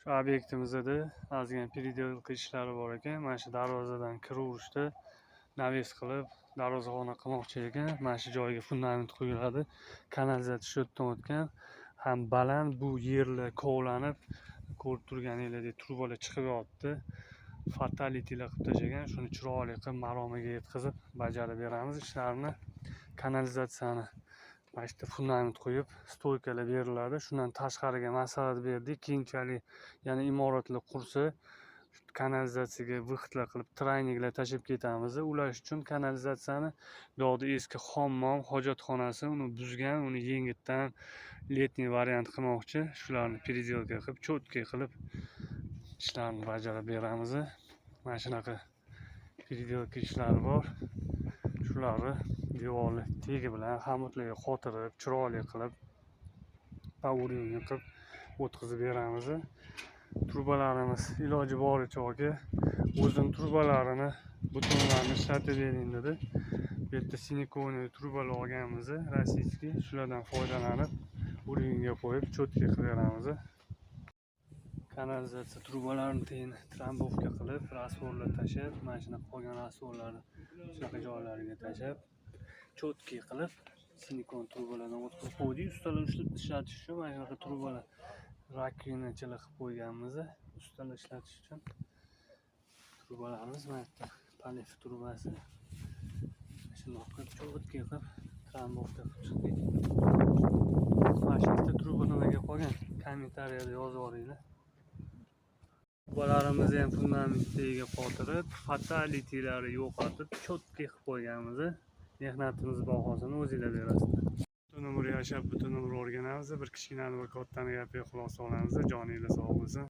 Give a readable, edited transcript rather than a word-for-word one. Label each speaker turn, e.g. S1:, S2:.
S1: Shu obyektimizda ozgina periodika ishlari bor ekan. Mana shu darvozadan kiraverishda naves qilib darvozaxona qilmoqchi ekan. Mana shu joyga fundament quyiladi. Kanalizatsiya shu yerdan o'tgan. Ham baland bu yerlar kovlanib, ko'rib turganinglardek trubalar chiqib yotibdi. Fatalitilar qilib tashlagan. Shuni chiroyli qilib maromiga yetkazib bajarib beramiz ishlarni. Kanalizatsiyani mana shu fundament qo'yib, stoykalar beriladi. Shundan tashqariga maslahat berdik. Keyinchalik yana imoratlar qursa, kanalizatsiyaga vixtlar qilib, trayniklar tashib ketamiz. Ulash uchun kanalizatsiyani bu yoqda eski hammom, hojatxonasi uni buzgan, uni yengitdan letniy variant qilmoqchi. Shularni periodika qilib, cho'tka qilib ishlarni bajarib beramiz. Mana shunaqa periodika ishlari bor. Shularni devorli tegi bilan xamutlarga qotirib, chiroyli qilib, pavuriyni qilib o'tkazib beramiz. Trubalarimiz iloji boricha o'zim trubalarini, butonlarni ishlatib bering dedi. Bu yerda silikonli trubalar olganmiz, rossiyskiy. Shulardan foydalanib, uringa qo'yib, cho'tka qilib beramiz. Kanalizatsiya trubalarini tagini trambovka qilib, rasvorlar tashab, mana shunaqa qolgan rasvorlarni shunaqa joylariga tashab, cho'tka qilib, silikon trubalardan o'tkazib qo'ydik. Ustalar ishlatish uchun mana shunaqa trubalar rakovinachalar qilib qo'yganmiz. Ustalar ishlatish uchun trubalarimiz mana yerda palif trubasi. Shundoq qilib cho'tka qilib, trambovka qilib chiqdik. Mana shu yerda truba nimaga qolgan? Kommentariyada yozib yuboringlar. Trubalarimizni ham fundamentga qotirib, fatalitilari yo'qotib, cho'tka qilib qo'yganmiz. Mehnatimiz bahosini o'zinglar berasizlar. Butun umr yashab, butun umr o'rganamiz. Bir kichkinani bir kattani gapiga quloq solamiz. Joninglar sog' bo'lsin.